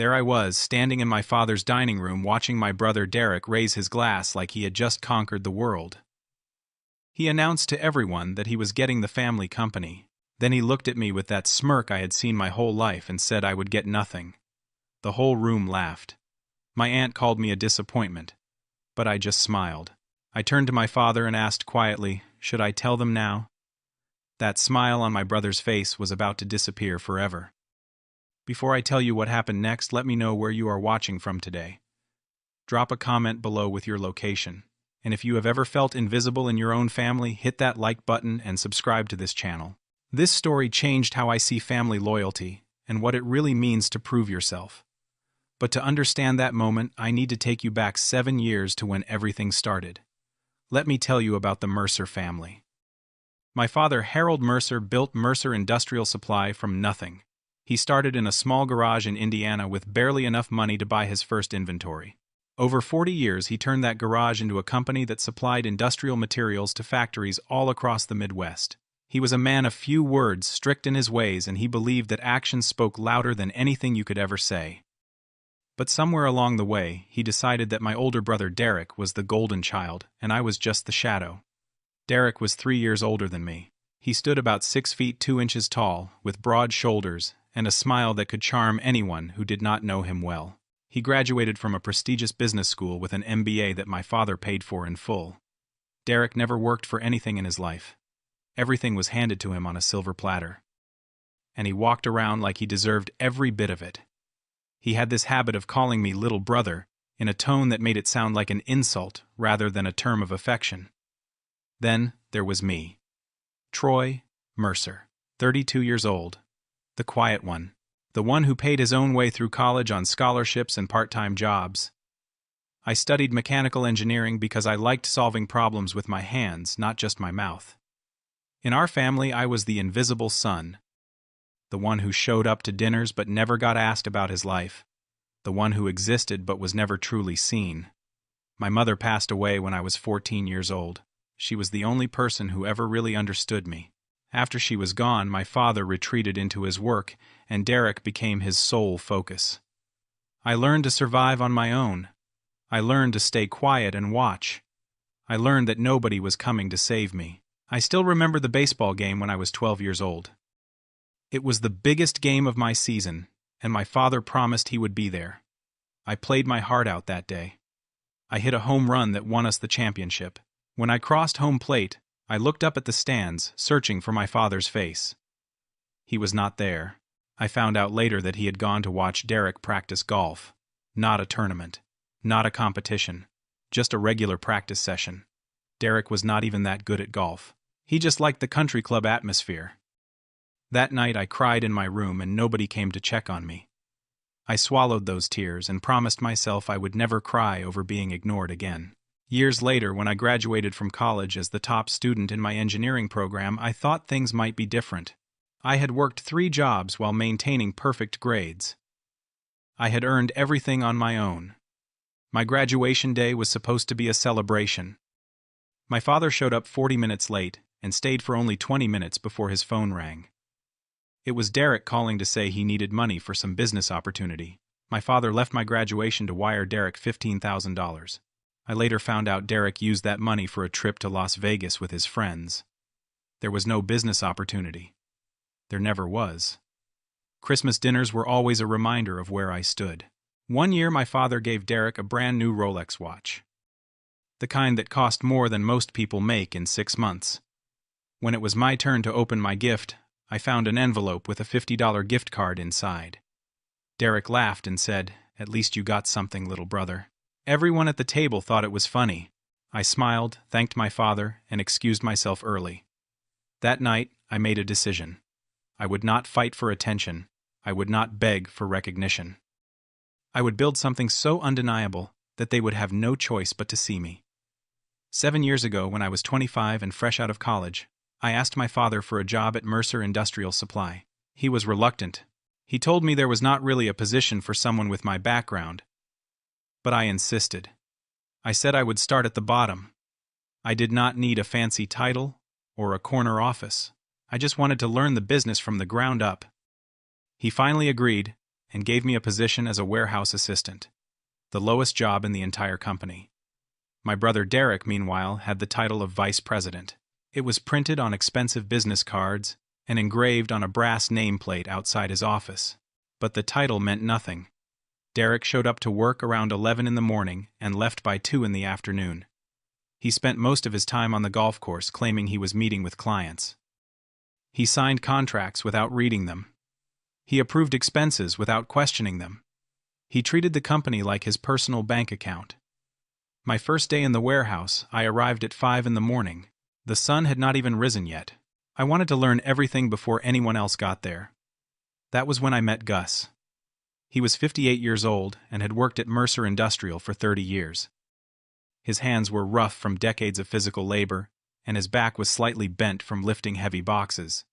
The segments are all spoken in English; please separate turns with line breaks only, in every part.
There I was, standing in my father's dining room watching my brother Derek raise his glass like he had just conquered the world. He announced to everyone that he was getting the family company. Then he looked at me with that smirk I had seen my whole life and said I would get nothing. The whole room laughed. My aunt called me a disappointment, but I just smiled. I turned to my father and asked quietly, "Should I tell them now?" That smile on my brother's face was about to disappear forever. Before I tell you what happened next, let me know where you are watching from today. Drop a comment below with your location. And if you have ever felt invisible in your own family, hit that like button and subscribe to this channel. This story changed how I see family loyalty and what it really means to prove yourself. But to understand that moment, I need to take you back 7 years to when everything started. Let me tell you about the Mercer family. My father, Harold Mercer, built Mercer Industrial Supply from nothing. He started in a small garage in Indiana with barely enough money to buy his first inventory. Over 40 years, he turned that garage into a company that supplied industrial materials to factories all across the Midwest. He was a man of few words, strict in his ways, and he believed that actions spoke louder than anything you could ever say. But somewhere along the way, he decided that my older brother Derek was the golden child, and I was just the shadow. Derek was 3 years older than me. He stood about 6 feet 2 inches tall, with broad shoulders, and a smile that could charm anyone who did not know him well. He graduated from a prestigious business school with an MBA that my father paid for in full. Derek never worked for anything in his life. Everything was handed to him on a silver platter. And he walked around like he deserved every bit of it. He had this habit of calling me little brother, in a tone that made it sound like an insult rather than a term of affection. Then there was me. Troy Mercer, 32 years old. The quiet one. The one who paid his own way through college on scholarships and part-time jobs. I studied mechanical engineering because I liked solving problems with my hands, not just my mouth. In our family, I was the invisible son. The one who showed up to dinners but never got asked about his life. The one who existed but was never truly seen. My mother passed away when I was 14 years old. She was the only person who ever really understood me. After she was gone, my father retreated into his work, and Derek became his sole focus. I learned to survive on my own. I learned to stay quiet and watch. I learned that nobody was coming to save me. I still remember the baseball game when I was 12 years old. It was the biggest game of my season, and my father promised he would be there. I played my heart out that day. I hit a home run that won us the championship. When I crossed home plate, I looked up at the stands, searching for my father's face. He was not there. I found out later that he had gone to watch Derek practice golf. Not a tournament. Not a competition. Just a regular practice session. Derek was not even that good at golf. He just liked the country club atmosphere. That night I cried in my room and nobody came to check on me. I swallowed those tears and promised myself I would never cry over being ignored again. Years later, when I graduated from college as the top student in my engineering program, I thought things might be different. I had worked 3 jobs while maintaining perfect grades. I had earned everything on my own. My graduation day was supposed to be a celebration. My father showed up 40 minutes late and stayed for only 20 minutes before his phone rang. It was Derek calling to say he needed money for some business opportunity. My father left my graduation to wire Derek $15,000. I later found out Derek used that money for a trip to Las Vegas with his friends. There was no business opportunity. There never was. Christmas dinners were always a reminder of where I stood. One year my father gave Derek a brand new Rolex watch. The kind that cost more than most people make in 6 months. When it was my turn to open my gift, I found an envelope with a $50 gift card inside. Derek laughed and said, "At least you got something, little brother." Everyone at the table thought it was funny. I smiled, thanked my father, and excused myself early. That night, I made a decision. I would not fight for attention. I would not beg for recognition. I would build something so undeniable that they would have no choice but to see me. 7 years ago, when I was 25 and fresh out of college, I asked my father for a job at Mercer Industrial Supply. He was reluctant. He told me there was not really a position for someone with my background. But I insisted. I said I would start at the bottom. I did not need a fancy title or a corner office. I just wanted to learn the business from the ground up. He finally agreed, and gave me a position as a warehouse assistant, the lowest job in the entire company. My brother Derek, meanwhile, had the title of vice president. It was printed on expensive business cards and engraved on a brass nameplate outside his office. But the title meant nothing. Derek showed up to work around 11 in the morning and left by 2 in the afternoon. He spent most of his time on the golf course claiming he was meeting with clients. He signed contracts without reading them. He approved expenses without questioning them. He treated the company like his personal bank account. My first day in the warehouse, I arrived at 5 in the morning. The sun had not even risen yet. I wanted to learn everything before anyone else got there. That was when I met Gus. He was 58 years old and had worked at Mercer Industrial for 30 years. His hands were rough from decades of physical labor, and his back was slightly bent from lifting heavy boxes.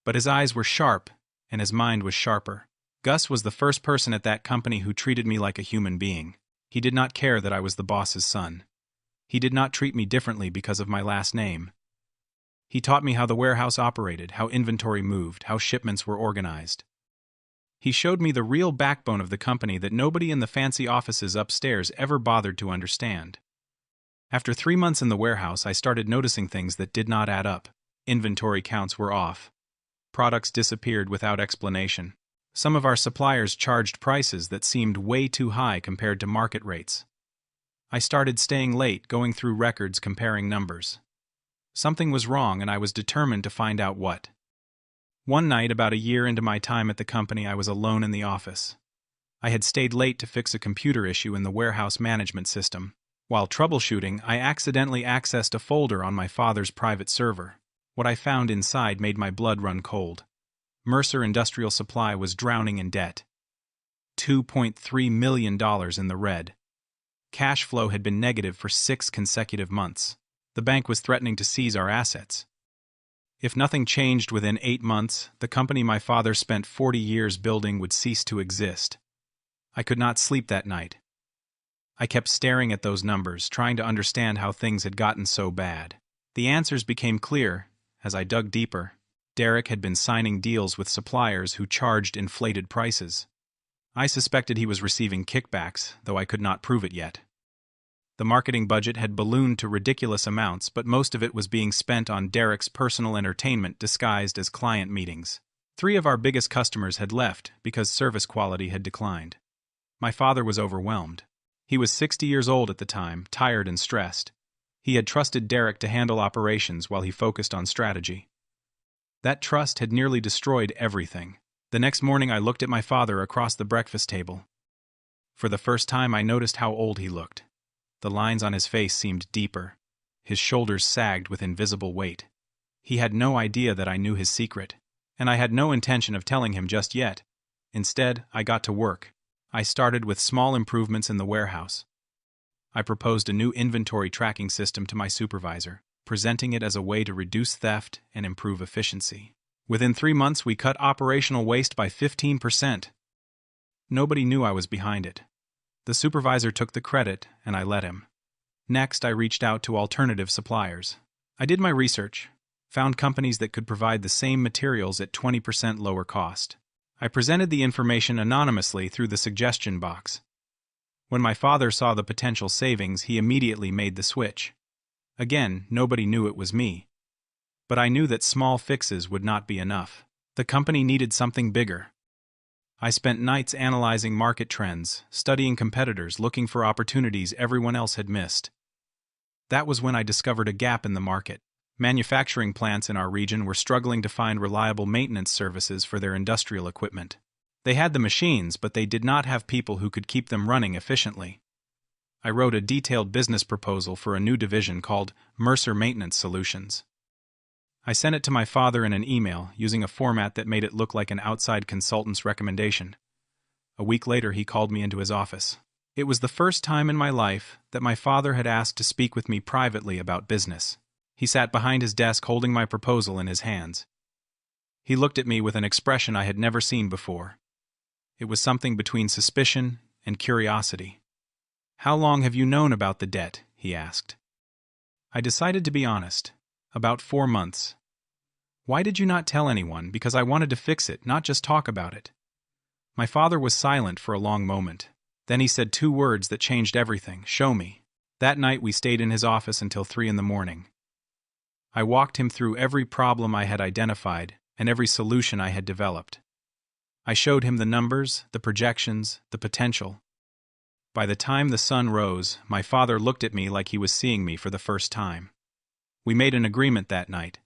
But his eyes were sharp, and his mind was sharper. Gus was the first person at that company who treated me like a human being. He did not care that I was the boss's son. He did not treat me differently because of my last name. He taught me how the warehouse operated, how inventory moved, how shipments were organized. He showed me the real backbone of the company that nobody in the fancy offices upstairs ever bothered to understand. After 3 months in the warehouse, I started noticing things that did not add up. Inventory counts were off. Products disappeared without explanation. Some of our suppliers charged prices that seemed way too high compared to market rates. I started staying late, going through records, comparing numbers. Something was wrong, and I was determined to find out what. One night, about a year into my time at the company, I was alone in the office. I had stayed late to fix a computer issue in the warehouse management system. While troubleshooting, I accidentally accessed a folder on my father's private server. What I found inside made my blood run cold. Mercer Industrial Supply was drowning in debt. $2.3 million in the red. Cash flow had been negative for 6 consecutive months. The bank was threatening to seize our assets. If nothing changed within 8 months, the company my father spent 40 years building would cease to exist. I could not sleep that night. I kept staring at those numbers, trying to understand how things had gotten so bad. The answers became clear as I dug deeper. Derek had been signing deals with suppliers who charged inflated prices. I suspected he was receiving kickbacks, though I could not prove it yet. The marketing budget had ballooned to ridiculous amounts, but most of it was being spent on Derek's personal entertainment disguised as client meetings. 3 of our biggest customers had left because service quality had declined. My father was overwhelmed. He was 60 years old at the time, tired and stressed. He had trusted Derek to handle operations while he focused on strategy. That trust had nearly destroyed everything. The next morning I looked at my father across the breakfast table. For the first time I noticed how old he looked. The lines on his face seemed deeper. His shoulders sagged with invisible weight. He had no idea that I knew his secret, and I had no intention of telling him just yet. Instead, I got to work. I started with small improvements in the warehouse. I proposed a new inventory tracking system to my supervisor, presenting it as a way to reduce theft and improve efficiency. Within 3 months, we cut operational waste by 15%. Nobody knew I was behind it. The supervisor took the credit, and I let him. Next, I reached out to alternative suppliers. I did my research, found companies that could provide the same materials at 20% lower cost. I presented the information anonymously through the suggestion box. When my father saw the potential savings, he immediately made the switch. Again, nobody knew it was me. But I knew that small fixes would not be enough. The company needed something bigger. I spent nights analyzing market trends, studying competitors, looking for opportunities everyone else had missed. That was when I discovered a gap in the market. Manufacturing plants in our region were struggling to find reliable maintenance services for their industrial equipment. They had the machines, but they did not have people who could keep them running efficiently. I wrote a detailed business proposal for a new division called Mercer Maintenance Solutions. I sent it to my father in an email, using a format that made it look like an outside consultant's recommendation. A week later, he called me into his office. It was the first time in my life that my father had asked to speak with me privately about business. He sat behind his desk holding my proposal in his hands. He looked at me with an expression I had never seen before. It was something between suspicion and curiosity. "How long have you known about the debt?" he asked. I decided to be honest. About 4 months. "Why did you not tell anyone?" "Because I wanted to fix it, not just talk about it." My father was silent for a long moment. Then he said two words that changed everything: "Show me." That night we stayed in his office until 3 in the morning. I walked him through every problem I had identified and every solution I had developed. I showed him the numbers, the projections, the potential. By the time the sun rose, my father looked at me like he was seeing me for the first time. We made an agreement that night.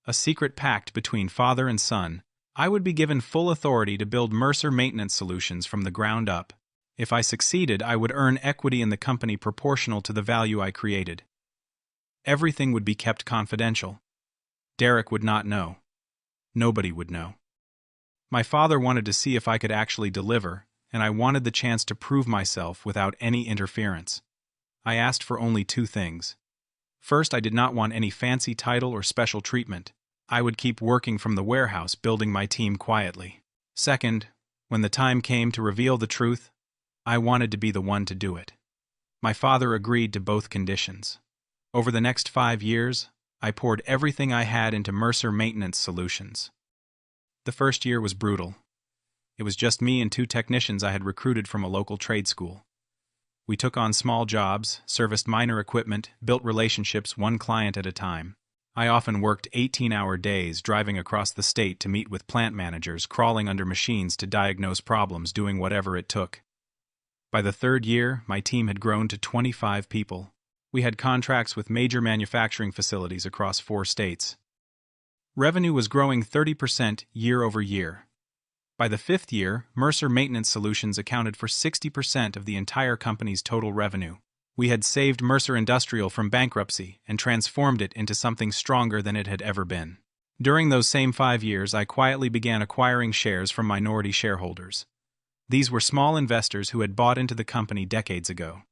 A secret pact between father and son. I would be given full authority to build Mercer Maintenance Solutions from the ground up. If I succeeded, I would earn equity in the company proportional to the value I created. Everything would be kept confidential. Derek would not know. Nobody would know. My father wanted to see if I could actually deliver, and I wanted the chance to prove myself without any interference. I asked for only two things. First, I did not want any fancy title or special treatment. I would keep working from the warehouse, building my team quietly. Second, when the time came to reveal the truth, I wanted to be the one to do it. My father agreed to both conditions. Over the next 5 years, I poured everything I had into Mercer Maintenance Solutions. The first year was brutal. It was just me and 2 technicians I had recruited from a local trade school. We took on small jobs, serviced minor equipment, built relationships one client at a time. I often worked 18-hour days, driving across the state to meet with plant managers, crawling under machines to diagnose problems, doing whatever it took. By the 3rd year, my team had grown to 25 people. We had contracts with major manufacturing facilities across 4 states. Revenue was growing 30% year over year. By the 5th year, Mercer Maintenance Solutions accounted for 60% of the entire company's total revenue. We had saved Mercer Industrial from bankruptcy and transformed it into something stronger than it had ever been. During those same 5 years, I quietly began acquiring shares from minority shareholders. These were small investors who had bought into the company decades ago.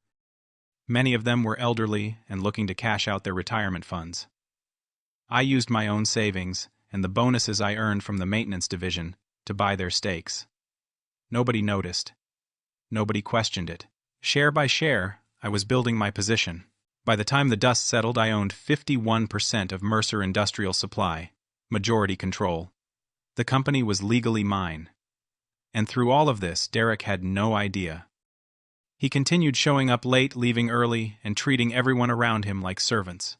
Many of them were elderly and looking to cash out their retirement funds. I used my own savings and the bonuses I earned from the maintenance division to buy their stakes. Nobody noticed. Nobody questioned it. Share by share, I was building my position. By the time the dust settled, I owned 51% of Mercer Industrial Supply, majority control. The company was legally mine. And through all of this, Derek had no idea. He continued showing up late, leaving early, and treating everyone around him like servants.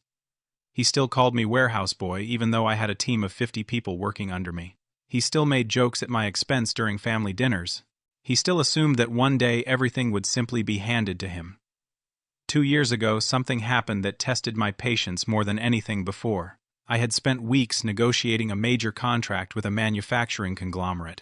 He still called me warehouse boy, even though I had a team of 50 people working under me. He still made jokes at my expense during family dinners. He still assumed that one day everything would simply be handed to him. 2 years ago, something happened that tested my patience more than anything before. I had spent weeks negotiating a major contract with a manufacturing conglomerate.